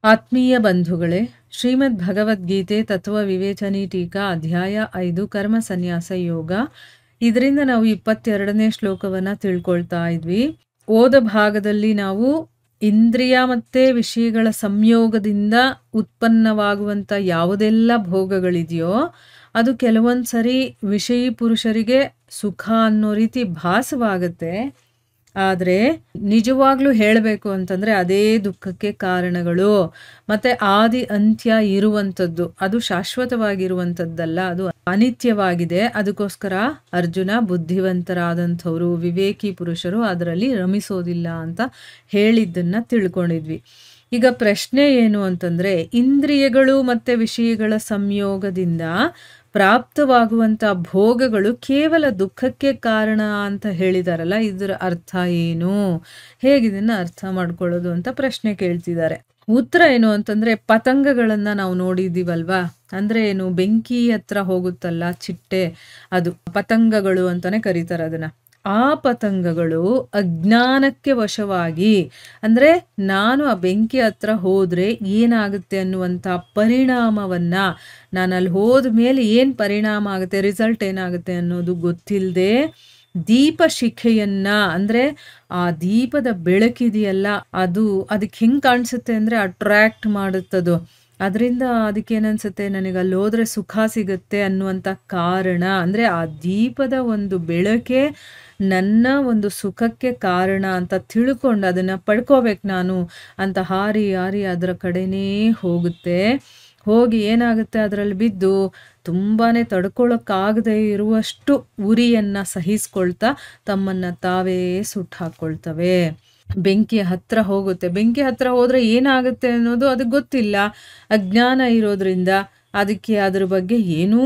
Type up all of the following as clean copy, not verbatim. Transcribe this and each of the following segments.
ಆತ್ಮೀಯ ಬಂಧುಗಳೇ, ಶ್ರೀಮದ್ ಭಗವದ್ಗೀತೆ ತತ್ವ ವಿವೇಚನಿ ಟೀಕಾ ಅಧ್ಯಾಯ 5 ಕರ್ಮ ಸನ್ಯಾಸ ಯೋಗ. ಇದರಿಂದ ನಾವು 22ನೇ ಶ್ಲೋಕವನ್ನ ತಿಳ್ಕೊಳ್ತಾ ಇದ್ವಿ. ಓದ ಭಾಗದಲ್ಲಿ ನಾವು ಇಂದ್ರಿಯ ಮತ್ತೆ ವಿಷಯಗಳ ಸಂಯೋಗದಿಂದ ಉತ್ಪನ್ನವಾಗುವಂತ ಯಾವುದೆಲ್ಲ ಭೋಗಗಳಿದೆಯೋ ಅದು ಕೆಲವೊಂದ್ಸರಿ ವಿಷಯಿ ಪುರುಷರಿಗೆ ಸುಖ ಅನ್ನೋ ರೀತಿ ಭಾಸವಾಗುತ್ತೆ. ಆದರೆ ನಿಜವಾಗ್ಲೂ ಹೇಳಬೇಕು ಅಂತಂದ್ರೆ ಅದೇ ದುಃಖಕ್ಕೆ ಕಾರಣಗಳು. ಮತ್ತೆ ಆದಿ ಅಂತ್ಯ ಇರುವಂಥದ್ದು, ಅದು ಶಾಶ್ವತವಾಗಿರುವಂಥದ್ದಲ್ಲ, ಅದು ಅನಿತ್ಯವಾಗಿದೆ. ಅದಕ್ಕೋಸ್ಕರ ಅರ್ಜುನ ಬುದ್ಧಿವಂತರಾದಂಥವ್ರು ವಿವೇಕಿ ಪುರುಷರು ಅದರಲ್ಲಿ ರಮಿಸೋದಿಲ್ಲ ಅಂತ ಹೇಳಿದ್ದನ್ನ ತಿಳ್ಕೊಂಡಿದ್ವಿ. ಈಗ ಪ್ರಶ್ನೆ ಏನು ಅಂತಂದ್ರೆ, ಇಂದ್ರಿಯಗಳು ಮತ್ತೆ ವಿಷಯಗಳ ಸಂಯೋಗದಿಂದ ಪ್ರಾಪ್ತವಾಗುವಂತ ಭೋಗಗಳು ಕೇವಲ ದುಃಖಕ್ಕೆ ಕಾರಣ ಅಂತ ಹೇಳಿದಾರಲ್ಲ, ಇದರ ಅರ್ಥ ಏನು, ಹೇಗಿದನ್ನ ಅರ್ಥ ಮಾಡ್ಕೊಳ್ಳೋದು ಅಂತ ಪ್ರಶ್ನೆ ಕೇಳ್ತಿದ್ದಾರೆ. ಉತ್ತರ ಏನು ಅಂತಂದ್ರೆ, ಪತಂಗಗಳನ್ನ ನಾವು ನೋಡಿದೀವಲ್ವಾ, ಅಂದ್ರೆ ಏನು, ಬೆಂಕಿ ಹತ್ರ ಹೋಗುತ್ತಲ್ಲ ಚಿಟ್ಟೆ, ಅದು ಪತಂಗಗಳು ಅಂತಾನೆ ಕರೀತಾರೆ ಅದನ್ನ. ಆ ಪತಂಗಗಳು ಅಜ್ಞಾನಕ್ಕೆ ವಶವಾಗಿ, ಅಂದ್ರೆ ನಾನು ಆ ಬೆಂಕಿ ಹತ್ರ ಹೋದ್ರೆ ಏನಾಗುತ್ತೆ ಅನ್ನುವಂಥ ಪರಿಣಾಮವನ್ನ, ನಾನು ಅಲ್ಲಿ ಹೋದ ಮೇಲೆ ಏನು ಪರಿಣಾಮ ಆಗುತ್ತೆ, ರಿಸಲ್ಟ್ ಏನಾಗುತ್ತೆ ಅನ್ನೋದು ಗೊತ್ತಿಲ್ಲದೆ ದೀಪ ಶಿಖೆಯನ್ನ, ಅಂದ್ರೆ ಆ ದೀಪದ ಬೆಳಕಿದೆಯಲ್ಲ ಅದು ಅದಕ್ಕೆ ಹೆಂಗ್ ಕಾಣಿಸುತ್ತೆ ಅಂದ್ರೆ ಅಟ್ರಾಕ್ಟ್ ಮಾಡುತ್ತದು. ಅದರಿಂದ ಅದಕ್ಕೇನನ್ಸುತ್ತೆ, ನನಗೆ ಅಲ್ಲಿ ಹೋದ್ರೆ ಸುಖ ಸಿಗುತ್ತೆ ಅನ್ನುವಂಥ ಕಾರಣ, ಅಂದ್ರೆ ಆ ದೀಪದ ಒಂದು ಬೆಳಕೆ ನನ್ನ ಒಂದು ಸುಖಕ್ಕೆ ಕಾರಣ ಅಂತ ತಿಳ್ಕೊಂಡು ಅದನ್ನ ಪಡ್ಕೋಬೇಕು ನಾನು ಅಂತ ಹಾರಿ ಹಾರಿ ಅದರ ಕಡೆನೇ ಹೋಗುತ್ತೆ. ಹೋಗಿ ಏನಾಗುತ್ತೆ, ಅದರಲ್ಲಿ ಬಿದ್ದು ತುಂಬಾನೇ ತಡ್ಕೊಳಕ್ಕಾಗದೆ ಇರುವಷ್ಟು ಉರಿಯನ್ನ ಸಹಿಸ್ಕೊಳ್ತಾ ತಮ್ಮನ್ನ ತಾವೇ ಸುಟ್ಟು ಹಾಕೊಳ್ತವೆ. ಬೆಂಕಿ ಹತ್ರ ಹೋಗುತ್ತೆ. ಬೆಂಕಿ ಹತ್ರ ಹೋದ್ರೆ ಏನಾಗುತ್ತೆ ಅನ್ನೋದು ಅದಕ್ಕೆ ಗೊತ್ತಿಲ್ಲ, ಅಜ್ಞಾನ ಇರೋದ್ರಿಂದ ಅದಕ್ಕೆ ಅದ್ರ ಬಗ್ಗೆ ಏನೂ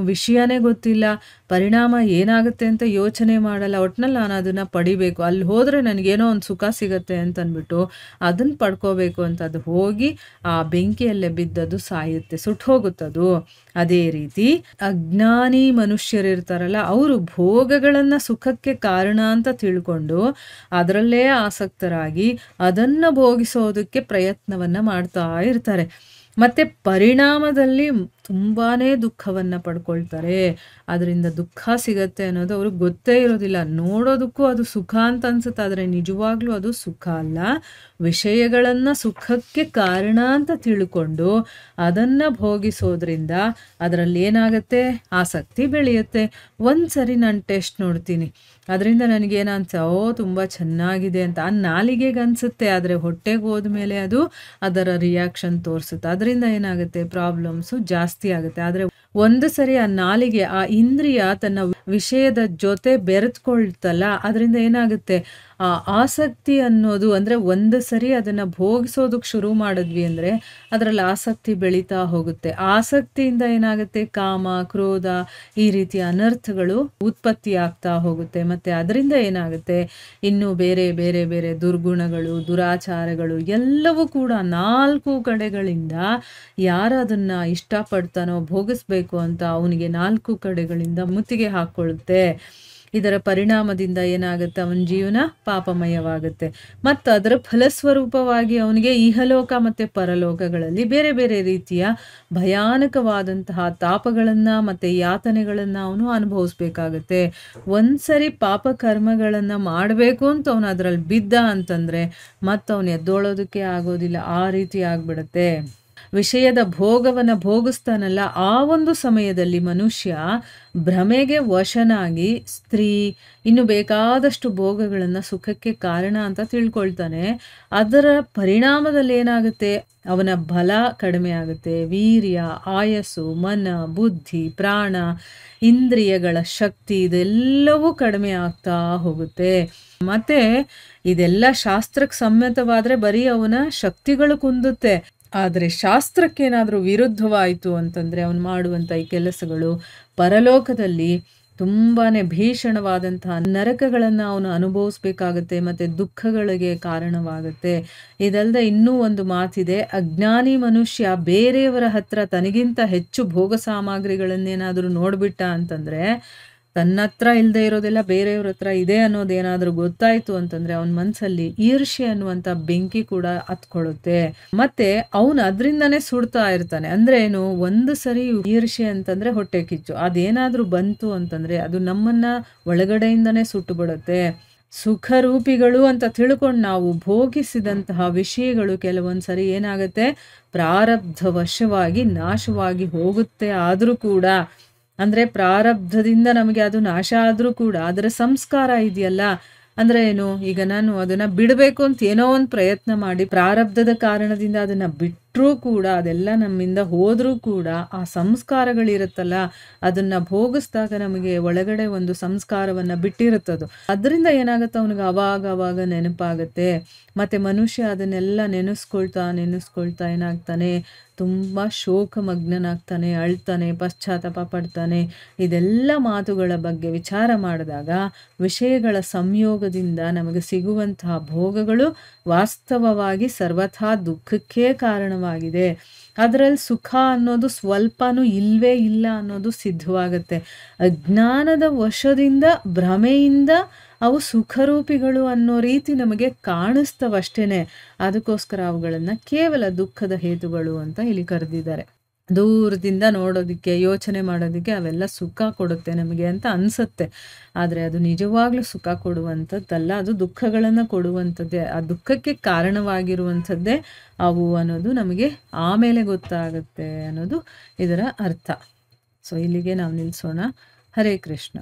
ವಿಷಯನೇ ಗೊತ್ತಿಲ್ಲ, ಪರಿಣಾಮ ಏನಾಗುತ್ತೆ ಅಂತ ಯೋಚನೆ ಮಾಡಲ್ಲ. ಒಟ್ನಲ್ಲಿ ನಾನು ಅದನ್ನ ಪಡಿಬೇಕು, ಅಲ್ಲಿ ಹೋದ್ರೆ ನನಗೇನೋ ಒಂದು ಸುಖ ಸಿಗತ್ತೆ ಅಂತ ಅಂದ್ಬಿಟ್ಟು ಅದನ್ನ ಪಡ್ಕೋಬೇಕು ಅಂತ ಅದು ಹೋಗಿ ಆ ಬೆಂಕಿಯಲ್ಲೇ ಬಿದ್ದದು ಸಾಯುತ್ತೆ, ಸುಟ್ಟು ಹೋಗುತ್ತದು. ಅದೇ ರೀತಿ ಅಜ್ಞಾನಿ ಮನುಷ್ಯರಿರ್ತಾರಲ್ಲ, ಅವರು ಭೋಗಗಳನ್ನ ಸುಖಕ್ಕೆ ಕಾರಣ ಅಂತ ತಿಳ್ಕೊಂಡು ಅದರಲ್ಲೇ ಆಸಕ್ತರಾಗಿ ಅದನ್ನ ಭೋಗಿಸೋದಕ್ಕೆ ಪ್ರಯತ್ನವನ್ನ ಮಾಡ್ತಾ ಇರ್ತಾರೆ. ಮತ್ತೆ ಪರಿಣಾಮದಲ್ಲಿ ತುಂಬಾನೇ ದುಃಖವನ್ನ ಪಡ್ಕೊಳ್ತಾರೆ. ಅದರಿಂದ ದುಃಖ ಸಿಗತ್ತೆ ಅನ್ನೋದು ಅವ್ರಿಗೆ ಗೊತ್ತೇ ಇರೋದಿಲ್ಲ. ನೋಡೋದಕ್ಕೂ ಅದು ಸುಖ ಅಂತ ಅನ್ಸುತ್ತೆ, ಆದರೆ ನಿಜವಾಗ್ಲೂ ಅದು ಸುಖ ಅಲ್ಲ. ವಿಷಯಗಳನ್ನ ಸುಖಕ್ಕೆ ಕಾರಣ ಅಂತ ತಿಳ್ಕೊಂಡು ಅದನ್ನ ಭೋಗಿಸೋದ್ರಿಂದ ಅದರಲ್ಲಿ ಏನಾಗತ್ತೆ, ಆಸಕ್ತಿ ಬೆಳೆಯುತ್ತೆ. ಒಂದ್ಸರಿ ನಾನು ಟೆಸ್ಟ್ ನೋಡ್ತೀನಿ, ಅದರಿಂದ ನನಗೇನನ್ಸ, ತುಂಬ ಚೆನ್ನಾಗಿದೆ ಅಂತ ಆ ನಾಲಿಗೆಗೆ ಅನ್ಸುತ್ತೆ, ಆದರೆ ಹೊಟ್ಟೆಗೆ ಹೋದ್ಮೇಲೆ ಅದು ಅದರ ರಿಯಾಕ್ಷನ್ ತೋರಿಸುತ್ತೆ. ಅದರಿಂದ ಏನಾಗುತ್ತೆ, ಪ್ರಾಬ್ಲಮ್ಸು ಜಾಸ್ತಿ ಆಗುತ್ತೆ. ಆದರೆ ಒಂದು ಸರಿ ಆ ನಾಲಿಗೆ, ಆ ಇಂದ್ರಿಯ ತನ್ನ ವಿಷಯದ ಜೊತೆ ಬೆರೆತ್ಕೊಳ್ತಲ್ಲ, ಅದರಿಂದ ಏನಾಗುತ್ತೆ, ಆ ಆಸಕ್ತಿ ಅನ್ನೋದು, ಅಂದ್ರೆ ಒಂದು ಸರಿ ಅದನ್ನ ಭೋಗಿಸೋದಕ್ಕೆ ಶುರು ಮಾಡಿದ್ವಿ ಅಂದ್ರೆ ಅದರಲ್ಲಿ ಆಸಕ್ತಿ ಬೆಳೀತಾ ಹೋಗುತ್ತೆ. ಆಸಕ್ತಿಯಿಂದ ಏನಾಗುತ್ತೆ, ಕಾಮ, ಕ್ರೋಧ, ಈ ರೀತಿಯ ಅನರ್ಥಗಳು ಉತ್ಪತ್ತಿ ಆಗ್ತಾ ಹೋಗುತ್ತೆ. ಮತ್ತೆ ಅದರಿಂದ ಏನಾಗುತ್ತೆ, ಇನ್ನು ಬೇರೆ ಬೇರೆ ಬೇರೆ ದುರ್ಗುಣಗಳು, ದುರಾಚಾರಗಳು ಎಲ್ಲವೂ ಕೂಡ 4 ಕಡೆಗಳಿಂದ ಯಾರು ಅದನ್ನ ಇಷ್ಟಪಡ್ತಾನೋ, ಭೋಗಿಸ್ಬೇಕು ಅಂತ ಅವನಿಗೆ 4 ಕಡೆಗಳಿಂದ ಮುತ್ತಿಗೆ ಹಾಕೊಳ್ಳುತ್ತೆ. ಇದರ ಪರಿಣಾಮದಿಂದ ಏನಾಗುತ್ತೆ, ಅವನ ಜೀವನ ಪಾಪಮಯವಾಗುತ್ತೆ. ಮತ್ತು ಅದರ ಫಲಸ್ವರೂಪವಾಗಿ ಅವನಿಗೆ ಇಹಲೋಕ ಮತ್ತೆ ಪರಲೋಕಗಳಲ್ಲಿ ಬೇರೆ ಬೇರೆ ರೀತಿಯ ಭಯಾನಕವಾದಂತಹ ತಾಪಗಳನ್ನ ಮತ್ತೆ ಯಾತನೆಗಳನ್ನ ಅವನು ಅನುಭವಿಸ್ಬೇಕಾಗತ್ತೆ. ಒಂದ್ಸರಿ ಪಾಪ ಕರ್ಮಗಳನ್ನ ಮಾಡಬೇಕು ಅಂತ ಅವನು ಅದರಲ್ಲಿ ಬಿದ್ದ ಅಂತಂದ್ರೆ ಮತ್ತೆ ಅವನು ಎದ್ದೋಳೋದಕ್ಕೆ ಆಗೋದಿಲ್ಲ, ಆ ರೀತಿ ಆಗ್ಬಿಡತ್ತೆ. ವಿಷಯದ ಭೋಗವನ್ನ ಭೋಗಿಸ್ತಾನಲ್ಲ, ಆ ಒಂದು ಸಮಯದಲ್ಲಿ ಮನುಷ್ಯ ಭ್ರಮೆಗೆ ವಶನಾಗಿ ಸ್ತ್ರೀ ಇನ್ನು ಬೇಕಾದಷ್ಟು ಭೋಗಗಳನ್ನ ಸುಖಕ್ಕೆ ಕಾರಣ ಅಂತ ತಿಳ್ಕೊಳ್ತಾನೆ. ಅದರ ಪರಿಣಾಮದಲ್ಲಿ ಏನಾಗುತ್ತೆ, ಅವನ ಬಲ ಕಡಿಮೆ ಆಗುತ್ತೆ, ವೀರ್ಯ, ಆಯಸ್ಸು, ಮನ, ಬುದ್ಧಿ, ಪ್ರಾಣ, ಇಂದ್ರಿಯಗಳ ಶಕ್ತಿ ಇದೆಲ್ಲವೂ ಕಡಿಮೆ ಆಗ್ತಾ ಹೋಗುತ್ತೆ. ಮತ್ತೆ ಇದೆಲ್ಲ ಶಾಸ್ತ್ರಕ್ಕೆ ಸಮ್ಮತವಾದ್ರೆ ಬರೀ ಅವನ ಶಕ್ತಿಗಳು ಕುಂದುತ್ತೆ. ಆದರೆ ಶಾಸ್ತ್ರಕ್ಕೇನಾದರೂ ವಿರುದ್ಧವಾಯಿತು ಅಂತಂದರೆ ಅವನು ಮಾಡುವಂಥ ಈ ಕೆಲಸಗಳು ಪರಲೋಕದಲ್ಲಿ ತುಂಬಾನೇ ಭೀಷಣವಾದಂತಹ ನರಕಗಳನ್ನು ಅವನು ಅನುಭವಿಸ್ಬೇಕಾಗತ್ತೆ, ಮತ್ತು ದುಃಖಗಳಿಗೆ ಕಾರಣವಾಗುತ್ತೆ. ಇದಲ್ಲದೆ ಇನ್ನೂ ಒಂದು ಮಾತಿದೆ, ಅಜ್ಞಾನಿ ಮನುಷ್ಯ ಬೇರೆಯವರ ಹತ್ರ ತನಗಿಂತ ಹೆಚ್ಚು ಭೋಗ ಸಾಮಗ್ರಿಗಳನ್ನೇನಾದರೂ ನೋಡ್ಬಿಟ್ಟ ಅಂತಂದರೆ ತನ್ನ ಹತ್ರ ಇಲ್ಲದೆ ಇರೋದೆಲ್ಲ ಬೇರೆಯವ್ರ ಹತ್ರ ಇದೆ ಅನ್ನೋದೇನಾದ್ರೂ ಗೊತ್ತಾಯ್ತು ಅಂತಂದ್ರೆ ಅವನ ಮನಸ್ಸಲ್ಲಿ ಈರ್ಷ್ಯೆ ಅನ್ನುವಂಥ ಬೆಂಕಿ ಕೂಡ ಹತ್ಕೊಳ್ಳುತ್ತೆ. ಮತ್ತೆ ಅವನು ಅದರಿಂದಾನೇ ಸುಡ್ತಾ ಇರ್ತಾನೆ. ಅಂದ್ರೆ ಏನು, ಒಂದು ಸರಿ ಈರ್ಷ್ಯೆ ಅಂತಂದ್ರೆ ಹೊಟ್ಟೆ ಕಿಚ್ಚು, ಅದೇನಾದ್ರೂ ಬಂತು ಅಂತಂದ್ರೆ ಅದು ನಮ್ಮನ್ನ ಒಳಗಡೆಯಿಂದನೇ ಸುಟ್ಟು ಬಿಡುತ್ತೆ. ಸುಖರೂಪಿಗಳು ಅಂತ ತಿಳ್ಕೊಂಡು ನಾವು ಭೋಗಿಸಿದಂತಹ ವಿಷಯಗಳು ಕೆಲವೊಂದ್ಸರಿ ಏನಾಗುತ್ತೆ, ಪ್ರಾರಬ್ಧವಶವಾಗಿ ನಾಶವಾಗಿ ಹೋಗುತ್ತೆ. ಆದರೂ ಕೂಡ ಅಂದ್ರೆ ಪ್ರಾರಬ್ಧದಿಂದ ನಮಗೆ ಅದು ನಾಶ ಆದರೂ ಕೂಡ ಅದರ ಸಂಸ್ಕಾರ ಇದೆಯಲ್ಲ, ಅಂದ್ರೆ ಏನು, ಈಗ ನಾನು ಅದನ್ನ ಬಿಡಬೇಕು ಅಂತ ಏನೋ ಒಂದು ಪ್ರಯತ್ನ ಮಾಡಿ ಪ್ರಾರಬ್ಧದ ಕಾರಣದಿಂದ ಅದನ್ನ ಬಿಟ್ಟರೂ ಕೂಡ, ಅದೆಲ್ಲ ನಮ್ಮಿಂದ ಹೋದ್ರೂ ಕೂಡ ಆ ಸಂಸ್ಕಾರಗಳಿರುತ್ತಲ್ಲ, ಅದನ್ನ ಭೋಗಿಸ್ದಾಗ ನಮಗೆ ಒಳಗಡೆ ಒಂದು ಸಂಸ್ಕಾರವನ್ನ ಬಿಟ್ಟಿರುತ್ತದು. ಅದರಿಂದ ಏನಾಗುತ್ತೆ, ಅವನಿಗೆ ಅವಾಗ ನೆನಪಾಗುತ್ತೆ. ಮತ್ತೆ ಮನುಷ್ಯ ಅದನ್ನೆಲ್ಲ ನೆನೆಸ್ಕೊಳ್ತಾ ಏನಾಗ್ತಾನೆ, ತುಂಬ ಶೋಕಮಗ್ನನಾಗ್ತಾನೆ, ಅಳ್ತಾನೆ, ಪಶ್ಚಾತ್ತಾಪ ಪಡ್ತಾನೆ. ಇದೆಲ್ಲ ಮಾತುಗಳ ಬಗ್ಗೆ ವಿಚಾರ ಮಾಡಿದಾಗ ವಿಷಯಗಳ ಸಂಯೋಗದಿಂದ ನಮಗೆ ಸಿಗುವಂತಹ ಭೋಗಗಳು ವಾಸ್ತವವಾಗಿ ಸರ್ವಥಾ ದುಃಖಕ್ಕೆ ಕಾರಣವಾಗಿದೆ. ಅದರಲ್ಲಿ ಸುಖ ಅನ್ನೋದು ಸ್ವಲ್ಪನೂ ಇಲ್ವೇ ಇಲ್ಲ ಅನ್ನೋದು ಸಿದ್ಧವಾಗುತ್ತೆ. ಅಜ್ಞಾನದ ವಶದಿಂದ, ಭ್ರಮೆಯಿಂದ ಅವು ಸುಖರೂಪಿಗಳು ಅನ್ನೋ ರೀತಿ ನಮಗೆ ಕಾಣಿಸ್ತವಷ್ಟೇನೆ. ಅದಕ್ಕೋಸ್ಕರ ಅವುಗಳನ್ನು ಕೇವಲ ದುಃಖದ ಹೇತುಗಳು ಅಂತ ಇಲ್ಲಿ ಕರೆದಿದ್ದಾರೆ. ದೂರದಿಂದ ನೋಡೋದಕ್ಕೆ, ಯೋಚನೆ ಮಾಡೋದಕ್ಕೆ ಅವೆಲ್ಲ ಸುಖ ಕೊಡುತ್ತೆ ನಮಗೆ ಅಂತ ಅನ್ಸುತ್ತೆ. ಆದರೆ ಅದು ನಿಜವಾಗ್ಲೂ ಸುಖ ಕೊಡುವಂಥದ್ದಲ್ಲ, ಅದು ದುಃಖಗಳನ್ನು ಕೊಡುವಂಥದ್ದೇ. ಆ ದುಃಖಕ್ಕೆ ಕಾರಣವಾಗಿರುವಂಥದ್ದೇ ಅವು ಅನ್ನೋದು ನಮಗೆ ಆಮೇಲೆ ಗೊತ್ತಾಗುತ್ತೆ ಅನ್ನೋದು ಇದರ ಅರ್ಥ. ಸೊ ಇಲ್ಲಿಗೆ ನಾವು ನಿಲ್ಲಿಸೋಣ. ಹರೇ ಕೃಷ್ಣ.